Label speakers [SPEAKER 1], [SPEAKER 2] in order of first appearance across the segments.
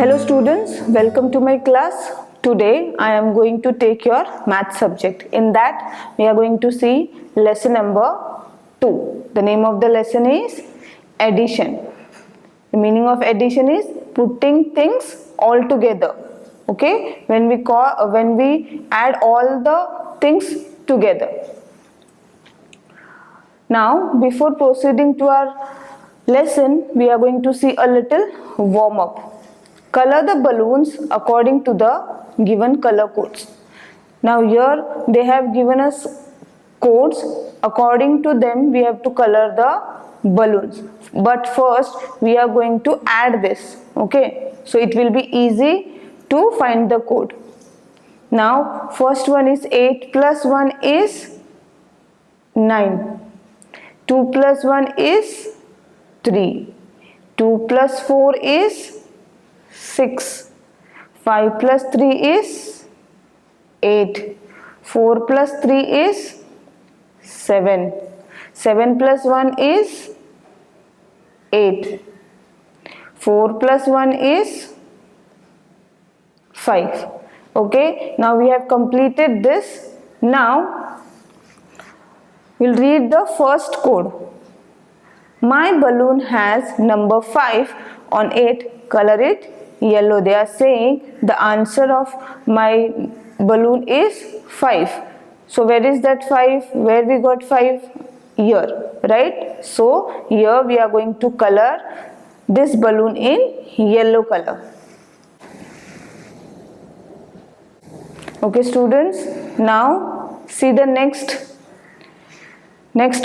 [SPEAKER 1] Hello students, welcome to my class. Today I am going to take your math subject. In that we are going to see lesson number 2. The name of the lesson is addition. The meaning of addition is putting things all together. Okay? When we add all the things together. Now before proceeding to our lesson, we are going to see a little warm up. Color the balloons according to the given color codes. Now here they have given us codes. According to them we have to color the balloons. But first we are going to add this. Okay, so it will be easy to find the code. Now first one is 8 plus 1 is 9. 2 plus 1 is 3. 2 plus 4 is 6. 5 plus 3 is 8. 4 plus 3 is 7. 7 plus 1 is 8. 4 plus 1 is 5. Okay, now we have completed this. Now we'll read the first code. My balloon has number 5 on it. Color it yellow. They are saying the answer of my balloon is 5. So where is that 5? Where we got 5? Here, right? So here we are going to color this balloon in yellow color. Okay students, now see the next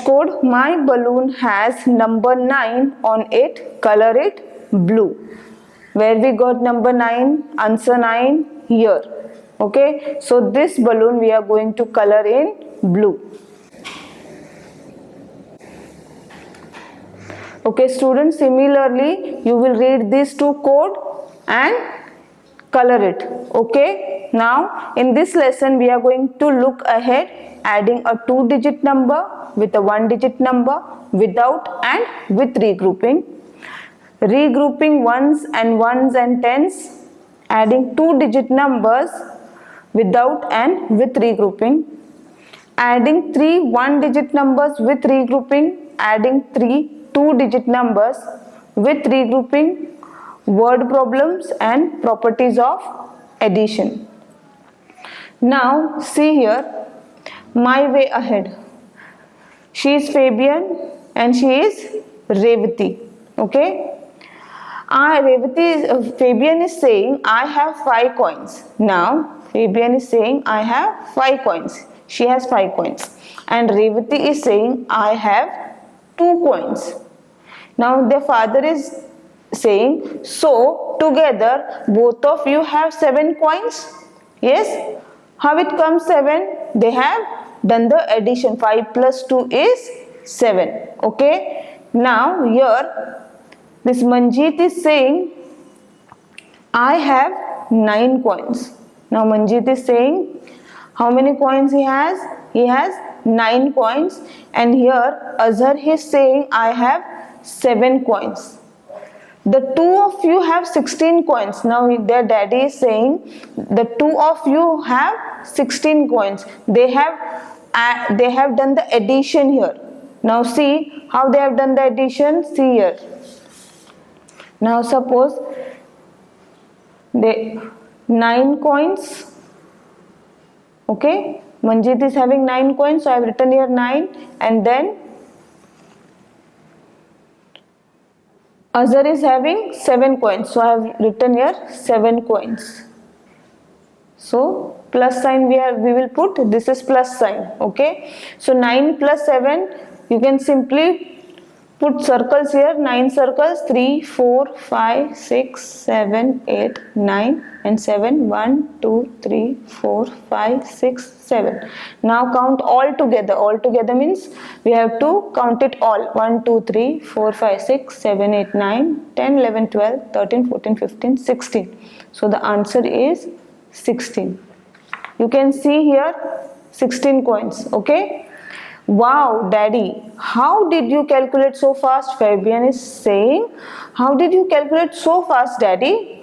[SPEAKER 1] code. My balloon has number 9 on it. Color it blue. Where we got number 9? Answer 9 here. Okay, so this balloon we are going to color in blue. Okay students, similarly you will read these two code and color it. Okay, now in this lesson we are going to look ahead, adding a 2-digit number with a 1-digit number, without and with regrouping. Regrouping ones and tens, adding 2-digit numbers without and with regrouping, adding 3 1-digit numbers with regrouping, adding 3 2-digit numbers with regrouping, word problems and properties of addition. Now see here, my way ahead. She is Fabian and she is Revati. Okay. Fabian is saying I have 5 coins. Now Fabian is saying I have 5 coins. She has 5 coins. And Revati is saying I have 2 coins. Now their father is saying, so together both of you have 7 coins. Yes. How it comes 7? They have done the addition. 5 plus 2 is 7. Okay. Now here this Manjeet is saying, I have 9 coins. Now Manjeet is saying, how many coins he has? He has 9 coins. And here Azhar is saying, I have 7 coins. The 2 of you have 16 coins. Now their daddy is saying, the 2 of you have 16 coins. They have done the addition here. Now see how they have done the addition. See here. Now suppose they 9 coins. Okay, Manjeet is having 9 coins, so I have written here 9, and then Azhar is having 7 coins, so I have written here 7 coins. So plus sign we will put, this is plus sign. Okay, so 9 plus 7, you can simply put circles here, 9 circles, 3, 4, 5, 6, 7, 8, 9 and 7, 1, 2, 3, 4, 5, 6, 7. Now count all together. All together means we have to count it all. 1, 2, 3, 4, 5, 6, 7, 8, 9, 10, 11, 12, 13, 14, 15, 16. So the answer is 16. You can see here 16 coins. Okay. Wow, daddy, how did you calculate so fast? Fabian is saying, how did you calculate so fast, daddy?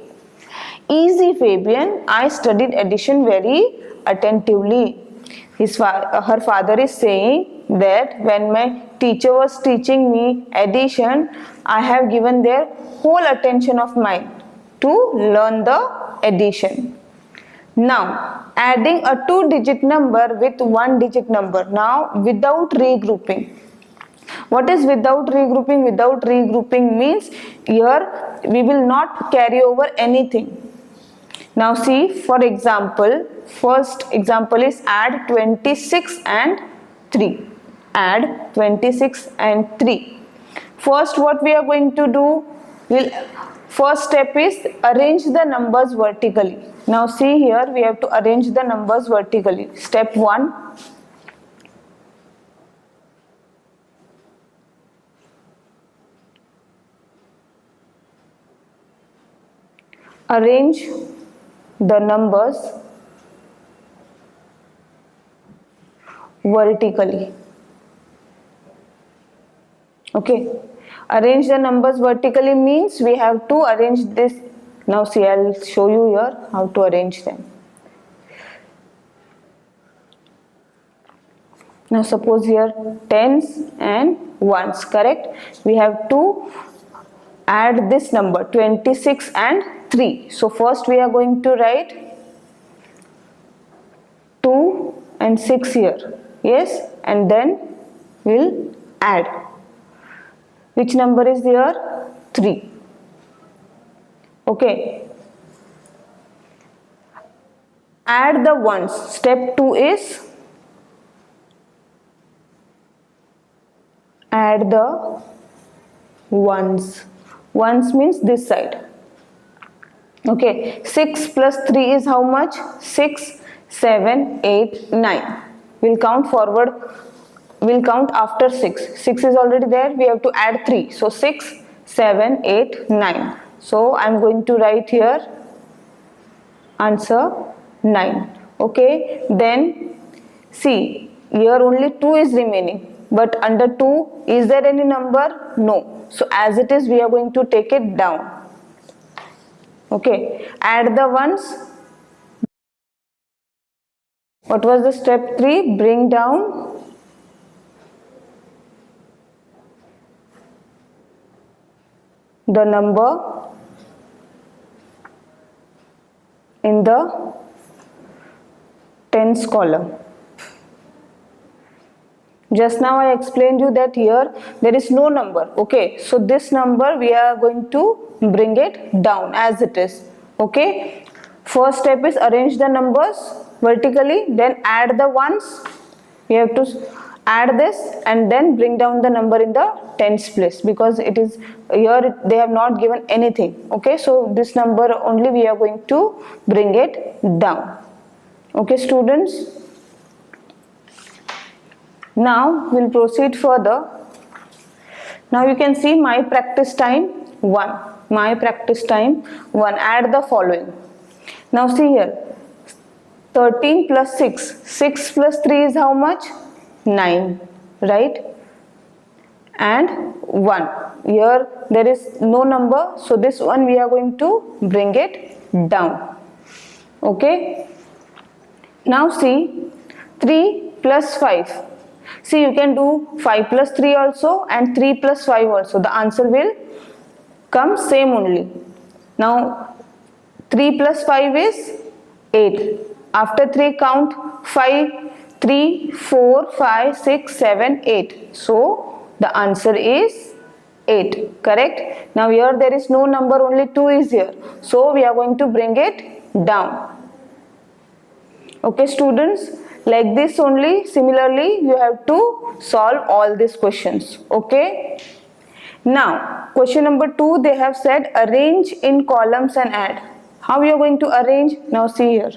[SPEAKER 1] Easy, Fabian. I studied addition very attentively. Her father is saying that when my teacher was teaching me addition, I have given their whole attention of mine to learn the addition. Now, adding a two-digit number with one-digit number. Now, without regrouping. What is without regrouping? Without regrouping means here we will not carry over anything. Now see, for example, first example is add 26 and 3. Add 26 and 3. First what we are going to do? First step is arrange the numbers vertically. Now see here, we have to arrange the numbers vertically. Step 1. Arrange the numbers vertically. Okay, arrange the numbers vertically means we have to arrange this. Now see, I'll show you here how to arrange them. Now suppose here tens and ones, correct? We have to add this number 26 and 3. So first we are going to write 2 and 6 here. Yes, and then we'll add. Which number is here? 3. Okay. Add the ones. Step 2 is add the ones. Ones means this side. Okay, 6 plus 3 is how much? 6, 7, 8, 9. We'll count forward. We'll count after 6. 6 is already there. We have to add 3. So 6, 7, 8, 9. So I'm going to write here answer 9. Okay, then see, here only 2 is remaining. But under 2, is there any number? No. So as it is, we are going to take it down. Okay, add the ones. What was the step 3? Bring down the number in the tens column. Just now I explained you that here there is no number. Okay, so this number we are going to bring it down as it is. Okay, first step is arrange the numbers vertically, then add the ones. We have to add this and then bring down the number in the tens place, because it is here they have not given anything. Okay, so this number only we are going to bring it down. Okay students, now we'll proceed further. Now you can see my practice time 1. My practice time 1. Add the following. Now see here, 13 plus 6. 6 plus 3 is how much? 9, right? And 1. Here there is no number, so this one we are going to bring it down. Okay. Now see, 3 plus 5. See, you can do 5 plus 3 also and 3 plus 5 also. The answer will come same only. Now 3 plus 5 is 8. After 3 count 5, 3, 4, 5, 6, 7, 8. So the answer is 8. Correct? Now here there is no number, only 2 is here. So we are going to bring it down. Okay students, like this only, similarly you have to solve all these questions. Okay. Now question number 2, they have said arrange in columns and add. How you are going to arrange? Now see here.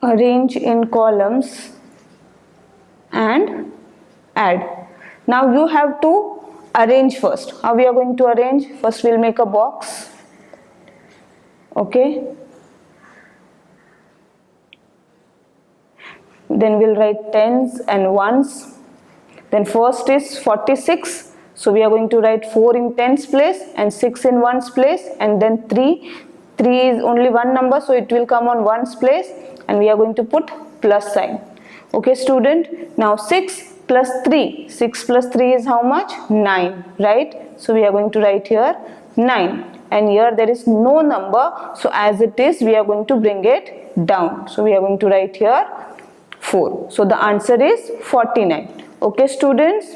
[SPEAKER 1] Arrange in columns and add. Now you have to arrange first. How we are going to arrange? First we'll make a box. Okay. Then we'll write tens and ones. Then first is 46. So we are going to write 4 in tens place and 6 in ones place, and then 3. 3 is only one number, so it will come on ones place, and we are going to put plus sign. Okay student, now 6 plus 3. 6 plus 3 is how much? 9, right? So we are going to write here 9, and here there is no number, so as it is we are going to bring it down. So we are going to write here 4. So the answer is 49. Okay students,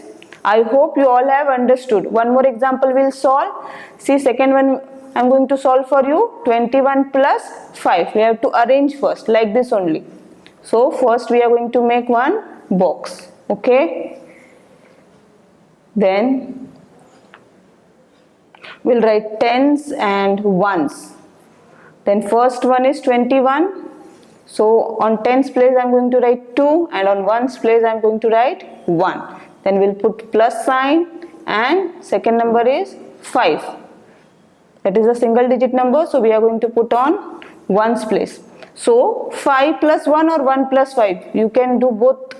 [SPEAKER 1] I hope you all have understood. One more example we'll solve. See, second one I'm going to solve for you. 21 plus 5. We have to arrange first like this only. So first we are going to make one box. Okay. Then we'll write tens and ones. Then first one is 21. So on tens place I am going to write 2, and on ones place I am going to write 1. Then we'll put plus sign, and second number is 5. That is a single digit number, so we are going to put on ones place. So 5 plus 1 or 1 plus 5, you can do both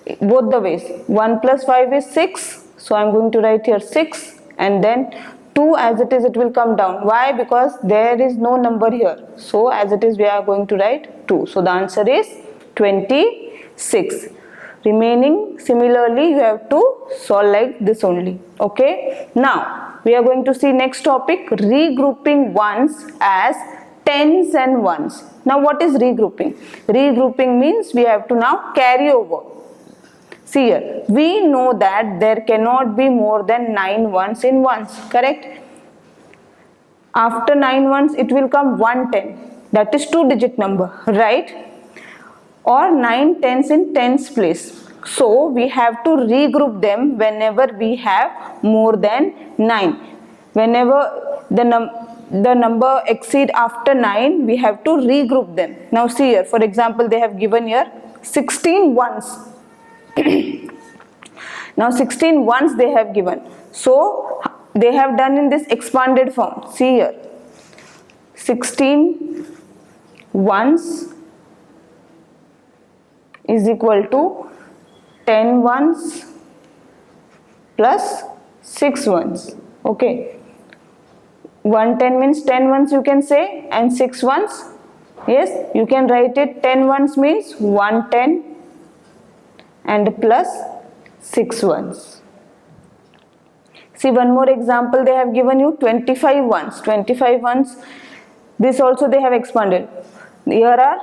[SPEAKER 1] the ways. 1 plus 5 is 6, so I am going to write here 6, and then 2 as it is, it will come down. Why? Because there is no number here. So as it is, we are going to write 2. So the answer is 26. Remaining similarly, you have to solve like this only. Okay. Now we are going to see next topic, regrouping ones as tens and ones. Now what is regrouping? Regrouping means we have to now carry over. See here, we know that there cannot be more than 9 ones in ones, correct? After 9 ones, it will come 110. That is 2-digit number, right? Or 9 tens in tens place. So we have to regroup them whenever we have more than 9. Whenever the number exceed after 9, we have to regroup them. Now see here, for example, they have given here 16 ones. Now 16 ones they have given. So they have done in this expanded form. See here, 16 ones is equal to 10 ones plus 6 ones. Okay, 110 means 10 ones you can say, and 6 ones, yes, you can write it. 10 ones means 110 and plus 6 ones. See, one more example they have given you, 25 ones. 25 ones, this also they have expanded. Here are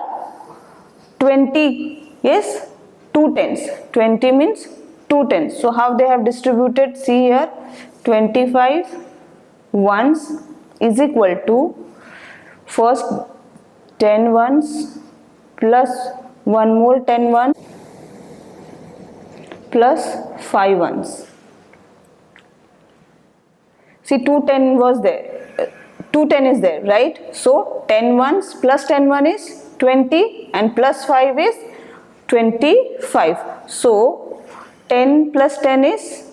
[SPEAKER 1] 20, yes, 2 tens. 20 means 2 tens. So how they have distributed? See here, 25 ones is equal to first 10 ones plus one more 10 ones plus 5 ones. See, 210 was there, 210 is there, right? So 10 ones plus 10 one is 20, and plus 5 is 25. So 10 plus 10 is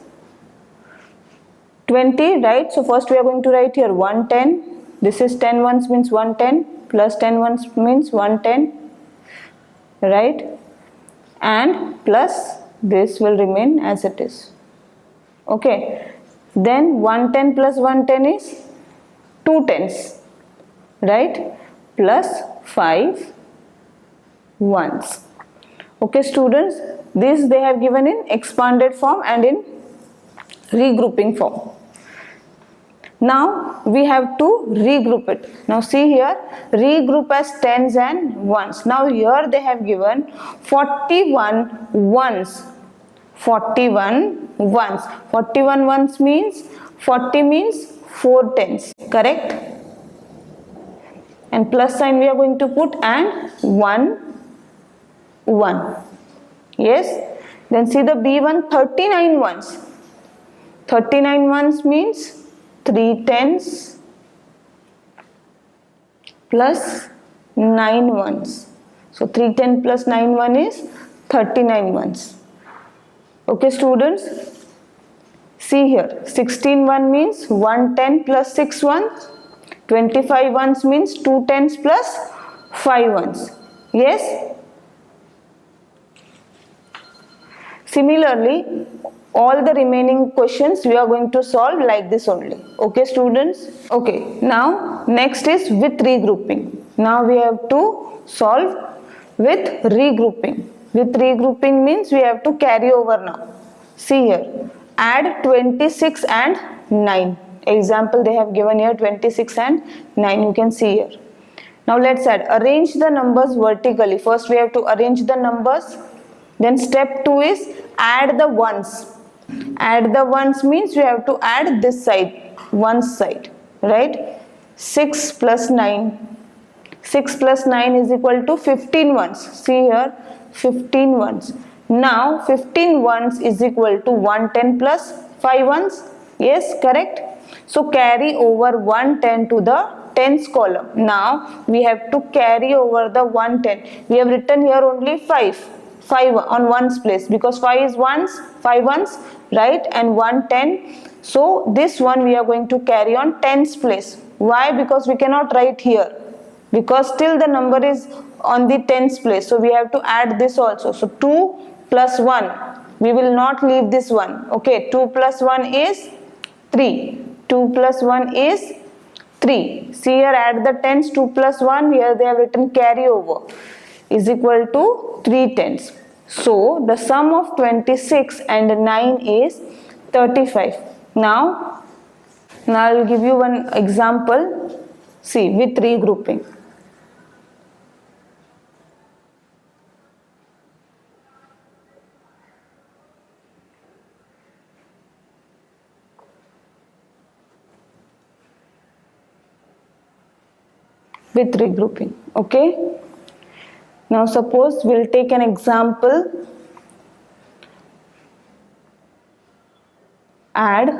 [SPEAKER 1] 20, right? So first we are going to write here 110. This is 10 ones means 110 plus 10 ones means 110, right? And plus this will remain as it is. Okay. Then 110 plus 110 is 2 tens, right? Plus 5 ones. Okay students, this they have given in expanded form and in regrouping form. Now we have to regroup it. Now see here, regroup as tens and ones. Now here they have given 41 ones. 41 ones. 41 ones means 40 means 4 tens, correct? And plus sign we are going to put, and 1 1. Yes. Then see the B1, 39 ones. 39 ones means 3 tens plus 9 ones. So 3 10 plus 9 1 is 39 ones. Okay students, see here, 16 1 means 110 plus 6 ones, 25 ones means 2 tens plus 5 ones. Yes. Similarly, All the remaining questions we are going to solve like this only. Okay students? Okay, now next is with regrouping. Now we have to solve with regrouping. With regrouping means we have to carry over now. See here, add 26 and 9. Example they have given here 26 and 9, you can see here. Now let's add. Arrange the numbers vertically. First we have to arrange the numbers. Then step 2 is add the ones. Add the ones means we have to add this side, ones side, right? 6 plus 9. 6 plus 9 is equal to 15 ones. See here, 15 ones. Now 15 ones is equal to 110 plus 5 ones. Yes, correct. So carry over 110 to the tens column. Now we have to carry over the 110. We have written here only 5 on ones place because 5 is ones, 5 ones, right, and 110. So this one we are going to carry on tens place. Why? Because we cannot write here, because still the number is on the tens place, so we have to add this also. So 2 plus 1, we will not leave this one. Okay, 2 plus 1 is 3. 2 plus 1 is 3. See here, add the tens. 2 plus 1, here they have written carry over, is equal to 3 tens. So the sum of 26 and 9 is 35. Now I will give you one example. See, with regrouping. With regrouping. Okay. Now suppose we'll take an example. Add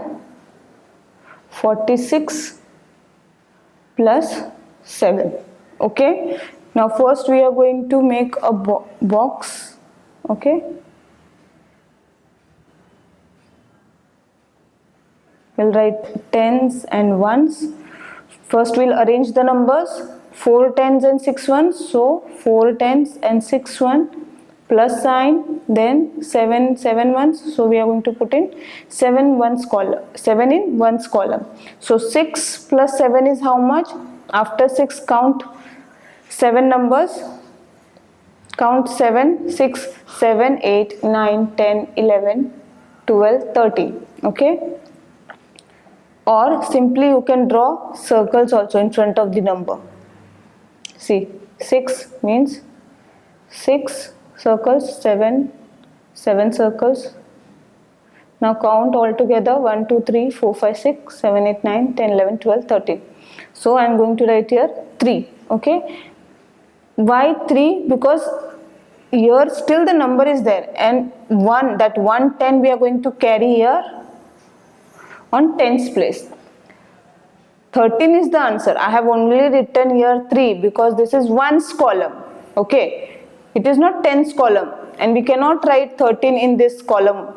[SPEAKER 1] 46 plus 7. Okay. Now first we are going to make a box. Okay. We'll write tens and ones. First we'll arrange the numbers. 4 tens and 6 ones, so 4 tens and 6 ones, plus sign, then 7 ones, so we are going to put in 7 ones column, 7 in ones column. So 6 plus 7 is how much? After 6 count 7 numbers, count 7, 6, 7, 8, 9, 10, 11, 12, 13. Okay. Or simply you can draw circles also in front of the number. See, 6 means 6 circles, 7 circles. Now count all together 1, 2, 3, 4, 5, 6, 7, 8, 9, 10, 11, 12, 13. So I am going to write here 3. Okay. Why 3? Because here still the number is there, and 1, that 110 we are going to carry here on tens place. 13 is the answer. I have only written here 3 because this is ones column. Okay. It is not tens column, and we cannot write 13 in this column.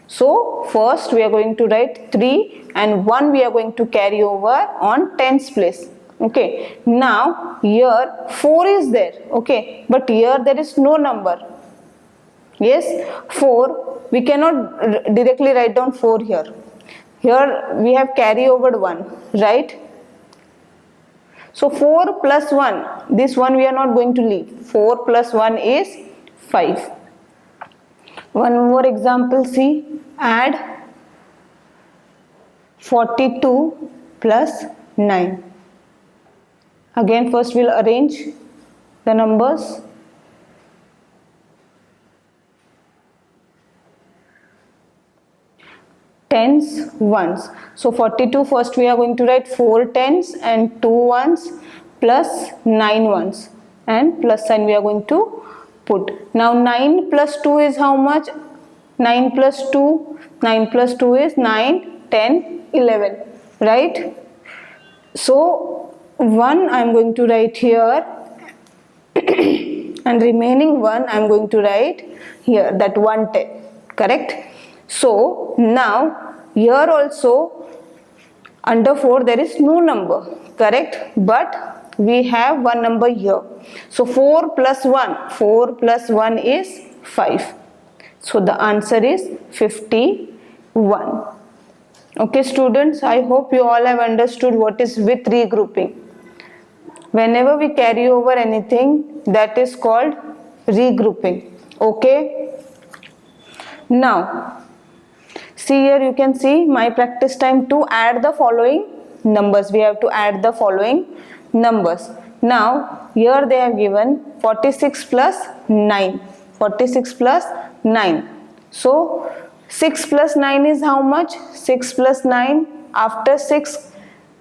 [SPEAKER 1] So first we are going to write 3 and 1 we are going to carry over on tens place. Okay. Now here 4 is there. Okay. But here there is no number. Yes. 4. We cannot directly write down 4 here. Here we have carry over 1. Right. So 4 plus 1, this one we are not going to leave. 4 plus 1 is 5. One more example, see. Add 42 plus 9. Again first we will arrange the numbers. Tens, ones. So 42, first we are going to write 4 tens and 2 ones plus 9 ones, and plus sign we are going to put. Now 9 plus 2 is how much? 9 plus 2, 9 plus 2 is 9, 10, 11, right? So 1 I am going to write here and remaining 1 I am going to write here, that 110, correct? So now here also under 4 there is no number, correct? But we have one number here. So 4 plus 1 is 5. So the answer is 58. 1. Okay students, I hope you all have understood what is with regrouping. Whenever we carry over anything, that is called regrouping. Okay. Now, see here, you can see my practice time to add the following numbers. We have to add the following numbers. Now, here they have given 46 plus 9. 46 plus 9. So, 6 plus 9 is how much? 6 plus 9. After 6,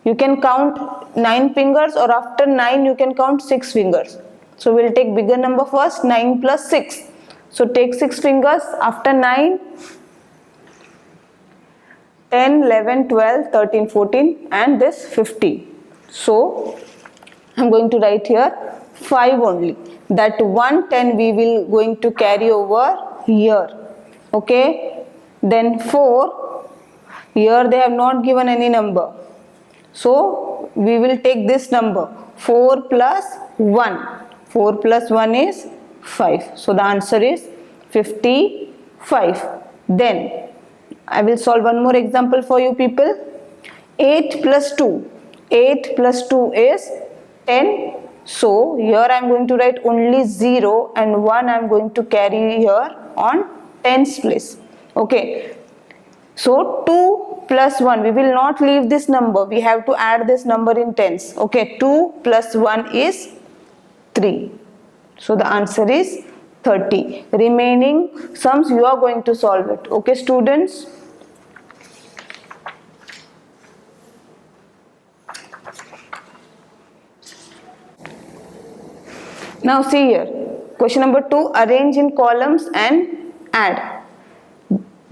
[SPEAKER 1] you can count 9 fingers, or after 9, you can count 6 fingers. So, we will take bigger number first, 9 plus 6. So, take 6 fingers. After 9, 10, 11, 12, 13, 14 and this 50. So, I am going to write here 5 only. That 1 10 we will going to carry over here. Okay. Then 4. Here they have not given any number. So, we will take this number. 4 plus 1. 4 plus 1 is 5. So, the answer is 55. Then, I will solve one more example for you people. 8 plus 2. 8 plus 2 is 10. So, here I am going to write only 0 and 1 I am going to carry here on tens place. Okay. So, 2 plus 1. We will not leave this number. We have to add this number in tens. Okay. 2 plus 1 is 3. So, the answer is 30. Remaining sums you are going to solve it. Okay students. Now see here. Question number 2. Arrange in columns and add.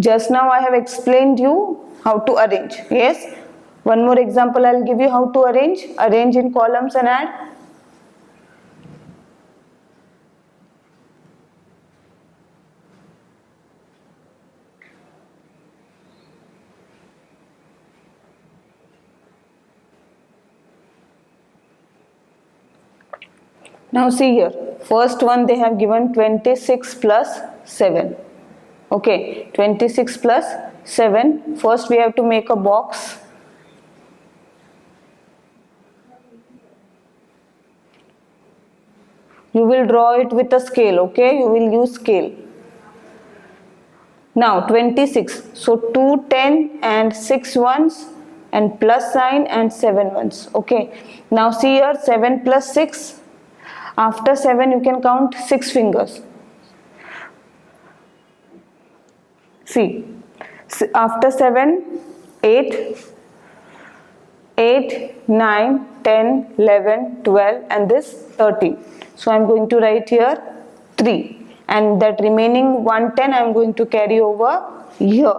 [SPEAKER 1] Just now I have explained you how to arrange. Yes. One more example I will give you how to arrange. Arrange in columns and add. Now see here, first one they have given 26 plus 7. Okay, 26 plus 7. First we have to make a box. You will draw it with a scale, okay? You will use scale. Now 26. So 2 10 and 6 ones and plus sign and 7 ones. Okay. Now see here, 7 plus 6. After 7 you can count 6 fingers. See, after 7, 8, 9, 10, 11, 12 and this 13. So I am going to write here 3 and that remaining 110 I am going to carry over here.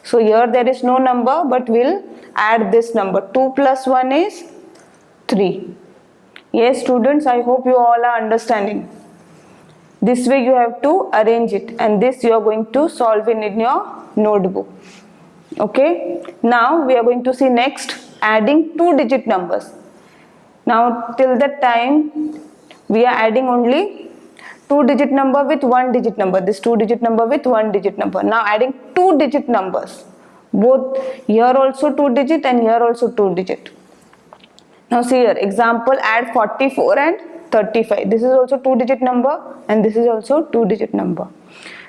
[SPEAKER 1] So here there is no number but we will add this number. 2 plus 1 is 3. Yes students, I hope you all are understanding. This way you have to arrange it and this you are going to solve in your notebook. Okay. Now we are going to see next adding 2-digit numbers. Now till that time we are adding only 2-digit number with 1-digit number. This 2-digit number with 1-digit number. Now adding 2-digit numbers. Both here also 2-digit and here also 2-digit. Now see here, example, add 44 and 35. This is also 2-digit number and this is also 2-digit number.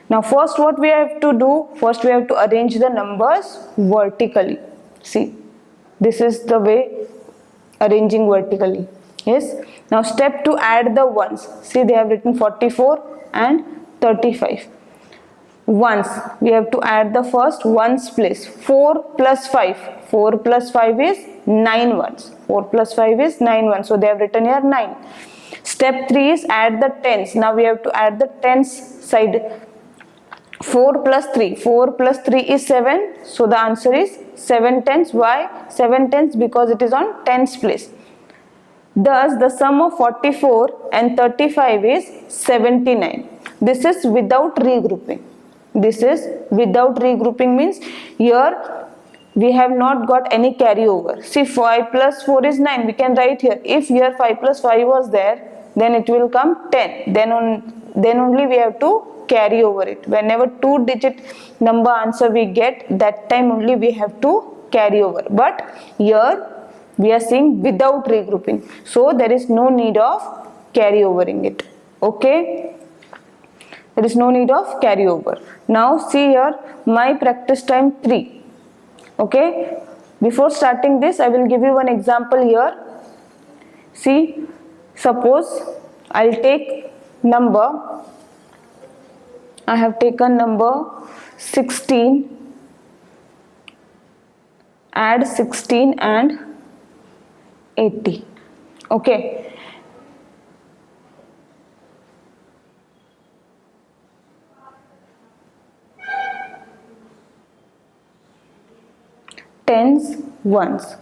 [SPEAKER 1] Now first what we have to do, first we have to arrange the numbers vertically. See, this is the way arranging vertically. Yes. Now step to add the ones. See, they have written 44 and 35. Ones, we have to add the first ones place. 4 plus 5. 4 plus 5 is 9 ones. 4 plus 5 is 9 ones. So they have written here 9. Step 3 is add the tens. Now we have to add the tens side. 4 plus 3. 4 plus 3 is 7. So the answer is 7 tens. Why 7 tens? Because it is on tens place. Thus the sum of 44 and 35 is 79. This is without regrouping. This is without regrouping means here we have not got any carryover. See, 5 plus 4 is 9. We can write here. If here 5 plus 5 was there, then it will come 10. Then only we have to carry over it. Whenever 2-digit number answer we get, that time only we have to carry over. But here we are seeing without regrouping. So there is no need of carry overing it. Okay. There is no need of carry over. Now see here, my practice time 3. Okay. Before starting this, I will give you one example here. See, suppose I'll take number, I have taken number 16, add 16 and 80. Okay. Tens, ones.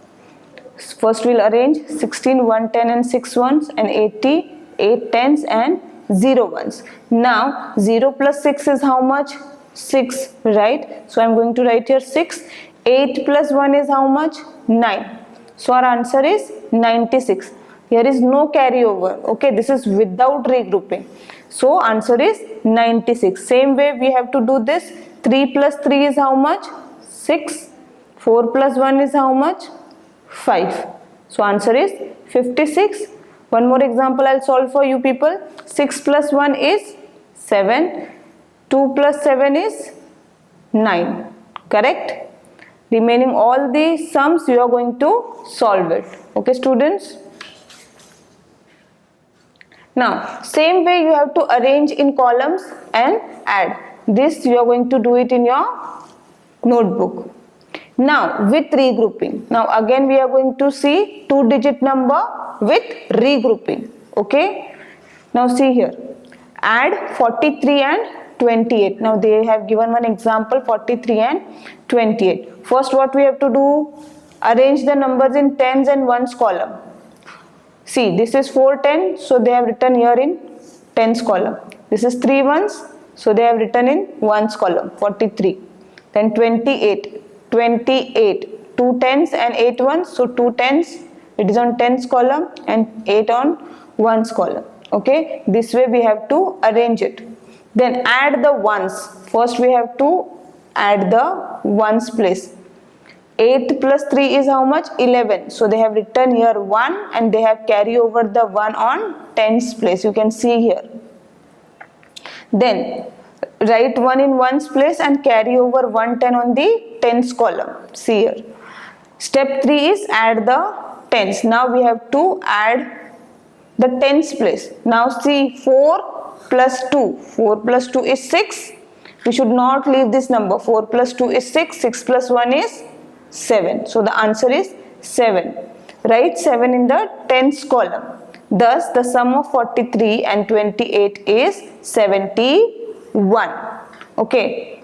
[SPEAKER 1] First we'll arrange 16, 1, 10 and 6 ones, and 80, 8 tens and 0 ones. Now 0 plus 6 is how much? 6, right? So I'm going to write here 6. 8 plus 1 is how much? 9. So our answer is 96. Here is no carryover. Okay, this is without regrouping. So answer is 96. Same way we have to do this. 3 plus 3 is how much? 6. 4 plus 1 is how much? 5. So answer is 56. One more example I'll solve for you people. 6 plus 1 is 7. 2 plus 7 is 9. Correct? Remaining all the sums you are going to solve it. Okay students? Now same way you have to arrange in columns and add. This you are going to do it in your notebook. Now with regrouping. Now again we are going to see 2-digit number with regrouping. Okay. Now see here. Add 43 and 28. Now they have given one example, 43 and 28. First what we have to do? Arrange the numbers in tens and ones column. See, this is 4 tens, so they have written here in tens column. This is 3 ones, so they have written in ones column, 43. Then 28. 28, 2 tens and 8 ones, so 2 tens, it is on tens column, and 8 on ones column. Okay, this way we have to arrange it. Then add the ones. First we have to add the ones place. 8 plus 3 is how much? 11. So they have written here 1 and they have carry over the 1 on tens place. You can see here. Then write 1 in ones place and carry over 110 on the tens column. See here. Step 3 is add the tens. Now we have to add the tens place. Now see, 4 plus 2. 4 plus 2 is 6. We should not leave this number. 4 plus 2 is 6. 6 plus 1 is 7. So the answer is 7. Write 7 in the tens column. Thus the sum of 43 and 28 is 71. Okay.